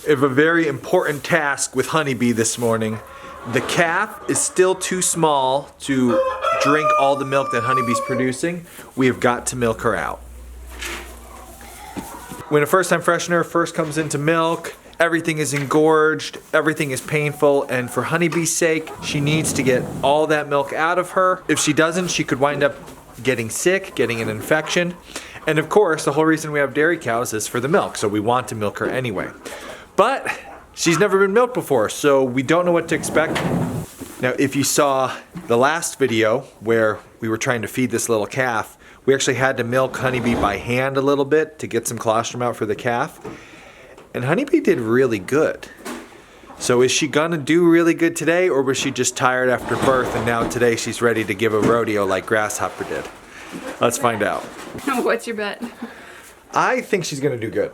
have a very important task with Honeybee this morning. The calf is still too small to drink all the milk that Honeybee's producing. We have got to milk her out. When a first-time freshener first comes into milk, everything is engorged, everything is painful, and for Honeybee's sake, she needs to get all that milk out of her. If she doesn't, she could wind up getting sick, getting an infection. And of course, the whole reason we have dairy cows is for the milk, so we want to milk her anyway. But she's never been milked before, so we don't know what to expect. Now, if you saw the last video where we were trying to feed this little calf, we actually had to milk Honeybee by hand a little bit to get some colostrum out for the calf. And Honeybee did really good. So is she gonna do really good today, or was she just tired after birth and now today she's ready to give a rodeo like Grasshopper did? Let's find out. What's your bet? I think she's gonna do good.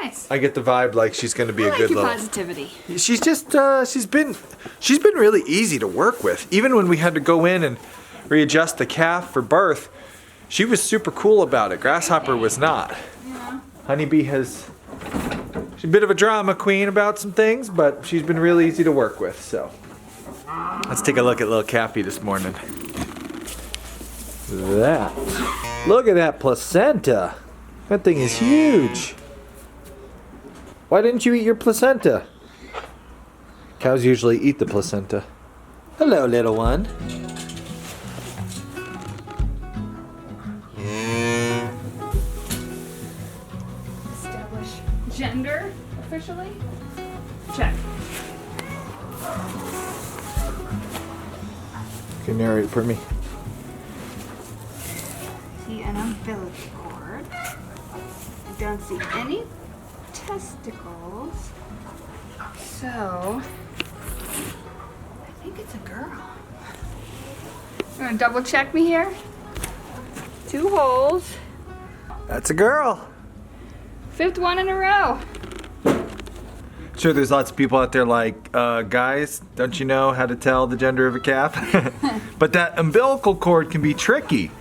Nice. I get the vibe like she's gonna be a good little. Positivity. She's just she's been really easy to work with. Even when we had to go in and readjust the calf for birth, she was super cool about it. Grasshopper was not. Yeah. Honeybee she's a bit of a drama queen about some things, but she's been really easy to work with. So let's take a look at little Cappy this morning. Look at that placenta. That thing is huge. Why didn't you eat your placenta? Cows usually eat the placenta. Hello, little one. Establish gender officially. Check. You can narrate for me. See an umbilical cord. I don't see any testicles. So, I think it's a girl. You wanna double check me here? 2 holes. That's a girl. 5th one in a row. Sure, there's lots of people out there like, guys, don't you know how to tell the gender of a calf? But that umbilical cord can be tricky.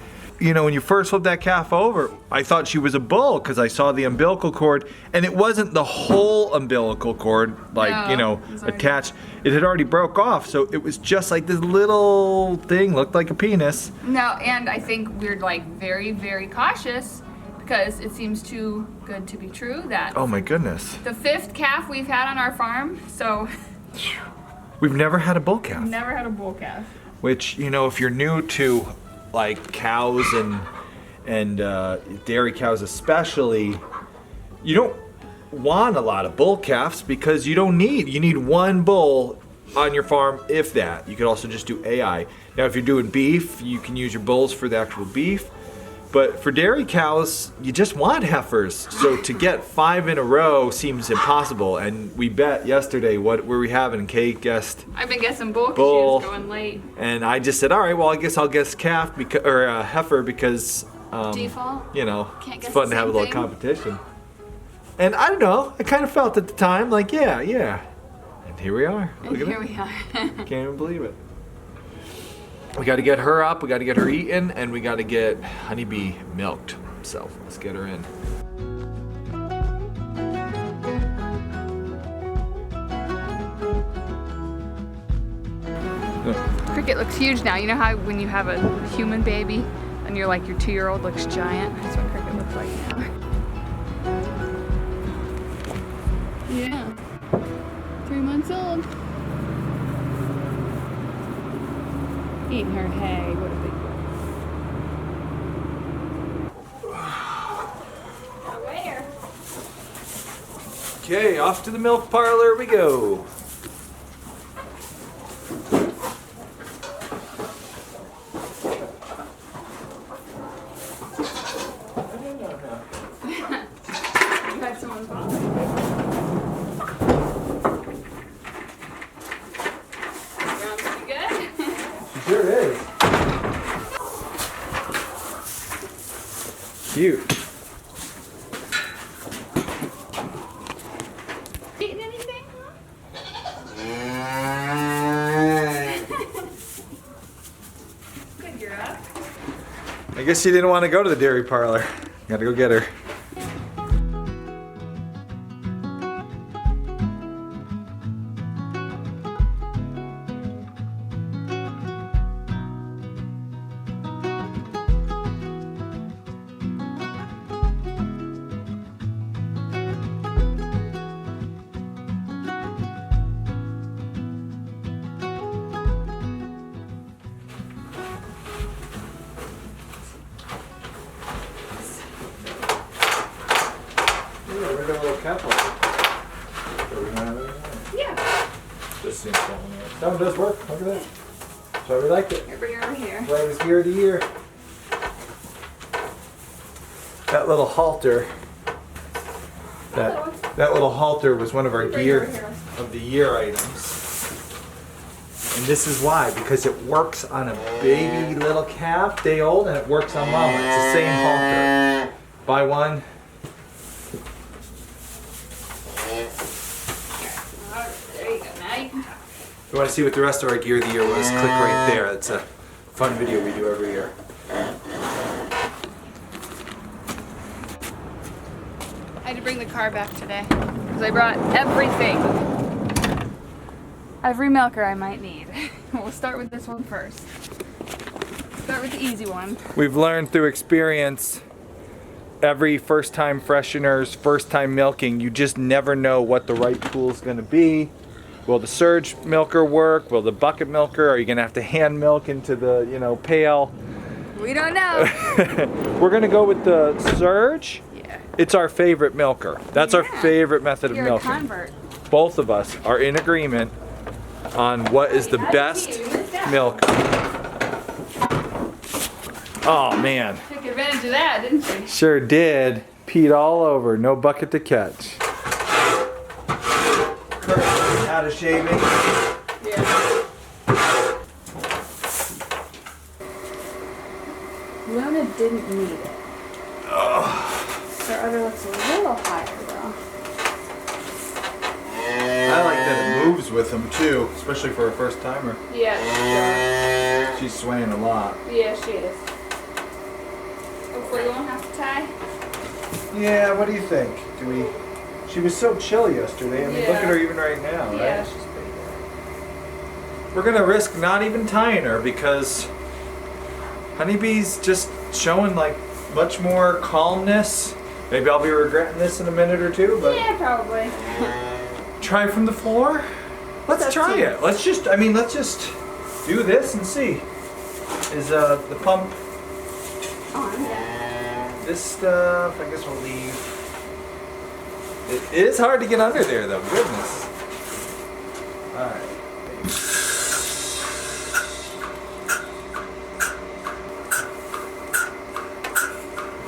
You know, when you first flipped that calf over, I thought she was a bull because I saw the umbilical cord, and it wasn't the whole umbilical cord, like, No, you know, attached. It had already broke off, so it was just like this little thing, looked like a penis. No, and I think we're like very, very cautious because it seems too good to be true that Oh my goodness. the 5th calf we've had on our farm, so We've never had a bull calf. never had a bull calf. Which, you know, if you're new to like cows and dairy cows especially, you don't want a lot of bull calves because you need one bull on your farm, if that. You could also just do AI. Now if you're doing beef, you can use your bulls for the actual beef. But for dairy cows, you just want heifers. So to get 5 in a row seems impossible. And we bet yesterday what were we having, and Kate guessed I've been guessing bull 'cause Bull. she was going late. and I just said, all right, well, I guess I'll guess calf or heifer because, Default? you know, Can't it's guess fun the to have a same little thing. competition. And I don't know, I kind of felt at the time like, yeah. And here we are. And Look at here it. we are. Can't even believe it. We got to get her up, we got to get her eaten, and we got to get Honeybee milked. So let's get her in. Cricket looks huge now. You know how when you have a human baby and you're like your 2-year-old looks giant? That's what Cricket looks like now. Yeah. 3 months old. Eating her hay. What a big girl. Where? Okay, off to the milk parlor we go. You had someone follow. Sounds pretty good. Sure is. Cute. Eating anything? Good girl. I guess she didn't want to go to the dairy parlor. Gotta go get her. half liter. So we don't have anything. Yeah. This seems to work. No, it does work. Look at that. That's why we liked it. Here, bring it over here. That's why it was year of the year. That little halter. That little halter was one of our gear of the year items. And this is why, because it works on a baby little calf, day old, and it works on mama. It's the same halter. Buy one. There you go. Now you can talk. If you want to see what the rest of our gear of the year was, click right there. It's a fun video we do every year. I had to bring the car back today because I brought everything. Every milker I might need. We'll start with this one first. Start with the easy one. We've learned through experience, every first time fresheners, first time milking, you just never know what the right tool is going to be. Will the surge milker work? Will the bucket milker? Are you going to have to hand milk into the, pail? We don't know. We're going to go with the surge. Yeah. It's our favorite milker. That's our favorite method of You're milking. a convert. Both of us are in agreement on what is the best milk. Oh man. Took advantage of that, didn't you? Sure did. Peed all over. No bucket to catch. Kurt, out of shaving. Yeah. Luna didn't need it. Her udder looks a little higher though. I like that it moves with them too, especially for a first timer. Yeah, She's swaying a lot. yeah, she is. Hopefully you won't have to tie. Yeah, what do you think? She was so chill yesterday. I mean, look at her even right now, right? Yeah, she's pretty good. We're gonna risk not even tying her because Honeybee's just showing like much more calmness. Maybe I'll be regretting this in a minute or two, but Yeah, probably. try from the floor. Let's try it. Let's just do this and see. Is the pump On. this stuff? I guess we'll leave. It is hard to get under there though. Goodness. All right.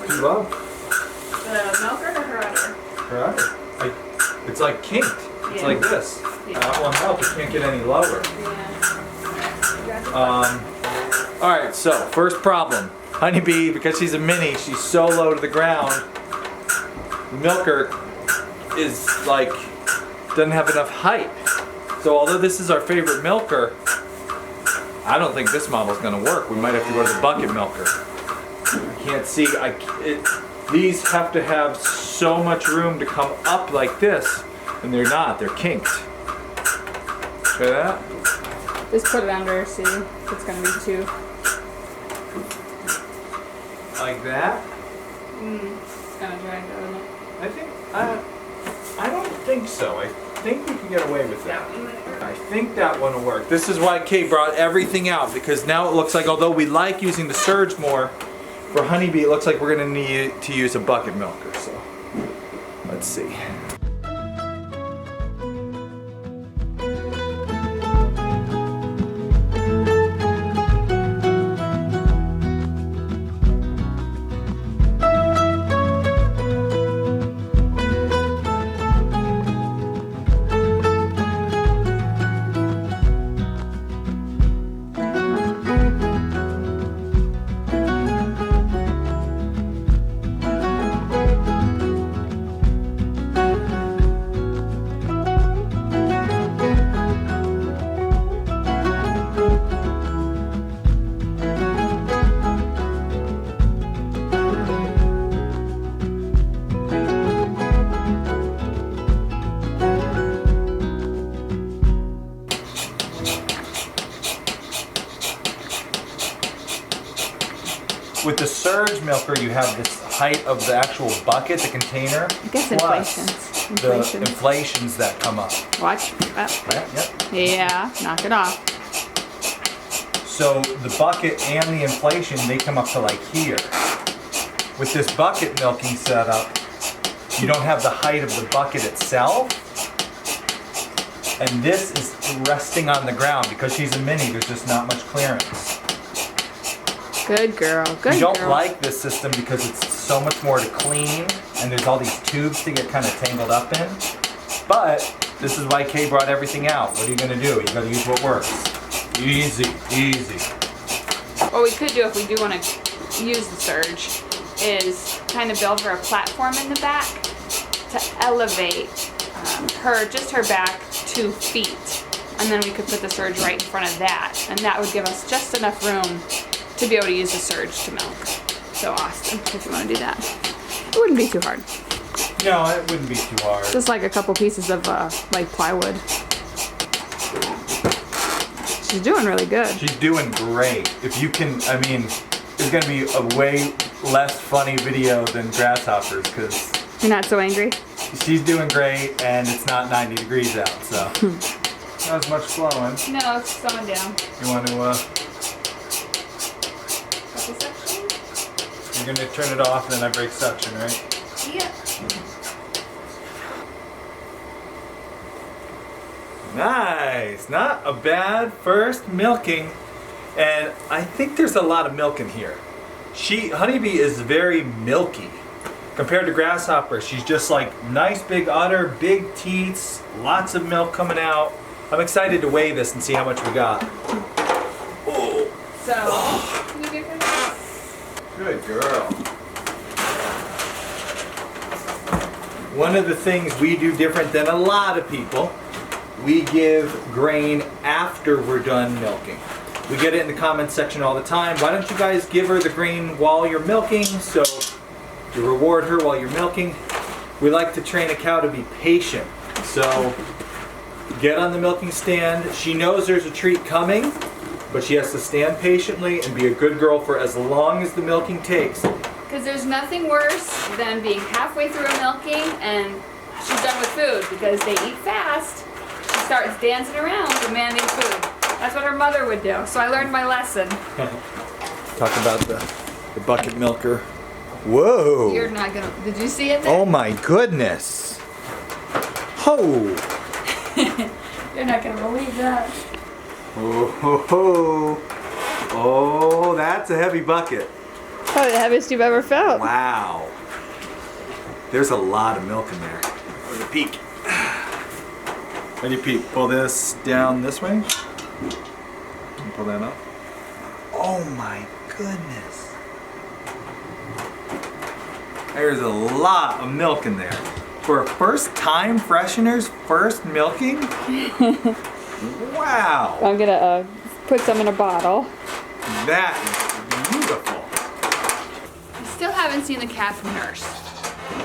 Too low. The milker or her udder? Her udder. It's like kinked. It's Yeah. like this. Yeah. That won't help. It can't get any lower. Yeah. All right. So first problem. Honeybee, because she's a mini, she's so low to the ground. The milker is like doesn't have enough height. So although this is our favorite milker, I don't think this model's gonna work. We might have to go to the bucket milker. I can't see. These have to have so much room to come up like this, and they're not. They're kinked. Try that. Just put it under, see if it's gonna be too. Like that. It's gonna drag, doesn't it? I think. I don't think so. I think we can get away with that. I think that one will work. This is why Kate brought everything out, because now it looks like, although we like using the surge more, for Honeybee it looks like we're gonna need to use a bucket milker. So let's see. With the surge milker, you have this height of the actual bucket, the container, I guess plus inflations. the inflations that come up. Watch. Right? Yep. Yeah, knock it off. So the bucket and the inflation, they come up to like here. With this bucket milking setup, you don't have the height of the bucket itself. And this is resting on the ground. Because she's a mini, there's just not much clearance. Good girl. Good We don't girl. like this system because it's so much more to clean, and there's all these tubes to get kind of tangled up in. But this is why Kay brought everything out. What are you gonna do? You gotta use what works. Easy, easy. What we could do if we do want to use the surge is kind of build her a platform in the back to elevate her back 2 feet. And then we could put the surge right in front of that. And that would give us just enough room to be able to use the surge to milk. So Austin, if you want to do that. It wouldn't be too hard. No, it wouldn't be too hard. Just like a couple pieces of like plywood. She's doing really good. She's doing great. If you can, I mean, it's gonna be a way less funny video than grasshoppers because You're not so angry? she's doing great and it's not 90 degrees out, so. Not as much flowing. No, it's slowing down. You want to, Couple sections? you're gonna turn it off and then I break suction, right? Yeah. Nice, not a bad first milking. And I think there's a lot of milk in here. Honeybee is very milky. Compared to Grasshopper, she's just like nice big udder, big teats, lots of milk coming out. I'm excited to weigh this and see how much we got. Oh. So, can you give her that? Good girl. One of the things we do different than a lot of people, we give grain after we're done milking. We get it in the comments section all the time. Why don't you guys give her the grain while you're milking so you reward her while you're milking? We like to train a cow to be patient. So get on the milking stand. She knows there's a treat coming, but she has to stand patiently and be a good girl for as long as the milking takes. Because there's nothing worse than being halfway through a milking and she's done with food because they eat fast. She starts dancing around demanding food. That's what her mother would do. So I learned my lesson. Talk about the bucket milker. Whoa! You're not gonna. Did you see it? Oh my goodness! Oh! You're not gonna believe that. Oh ho ho! Oh, that's a heavy bucket. Probably the heaviest you've ever felt. Wow. There's a lot of milk in there. Let me peek. Let me peek. Pull this down this way. And pull that up. Oh my goodness. There's a lot of milk in there. For a first time freshener's first milking? Wow. I'm gonna put some in a bottle. That is beautiful. I still haven't seen the calf nurse.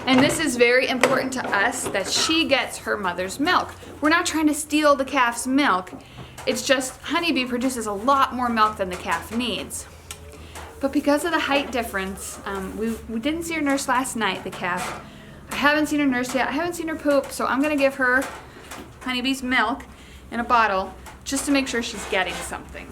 And this is very important to us that she gets her mother's milk. We're not trying to steal the calf's milk. It's just Honeybee produces a lot more milk than the calf needs. But because of the height difference, we didn't see her nurse last night, the calf. I haven't seen her nurse yet. I haven't seen her poop, so I'm gonna give her Honeybee's milk in a bottle just to make sure she's getting something.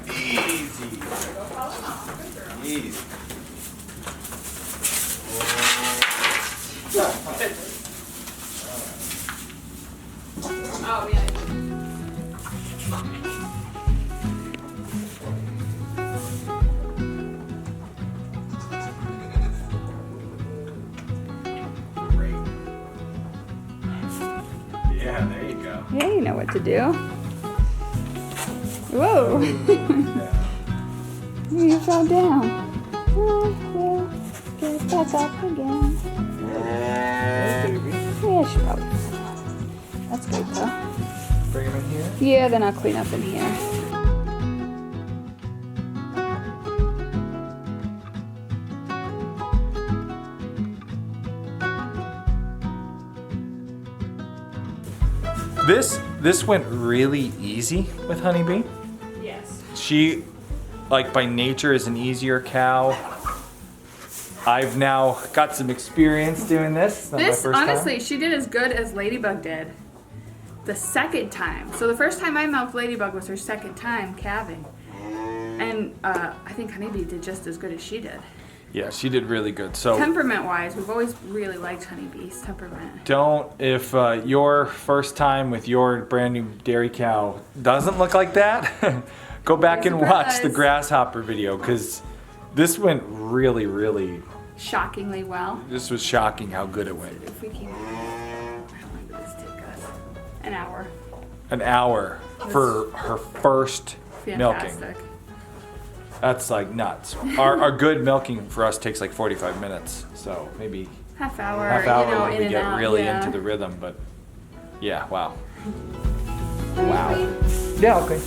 Easy. Easy. Oh, yeah. Yeah, there you go. Yeah, you know what to do. Whoa. You fell down. Oh, well, get back up again. Yeah, she probably. That's good though. Bring him in here. Yeah, then I'll clean up in here. This went really easy with Honeybee. Yes. She, like by nature, is an easier cow. I've now got some experience doing this. It's not my This, first time. honestly, she did as good as Ladybug did the second time. So the first time I milked Ladybug was her second time calving. And I think Honeybee did just as good as she did. Yeah, she did really good. So Temperament-wise, we've always really liked Honeybee's temperament. don't, if your first time with your brand new dairy cow doesn't look like that, go back and watch the grasshopper video, because this went really, really, Shockingly well. this was shocking how good it went. If we can, how long did this take us? An hour. An hour for her first milking. Fantastic. That's like nuts. Our good milking for us takes like 45 minutes, so maybe Half hour, half hour you know, when in we and get out, really yeah. into the rhythm. But yeah, wow. Wow. Yeah, okay.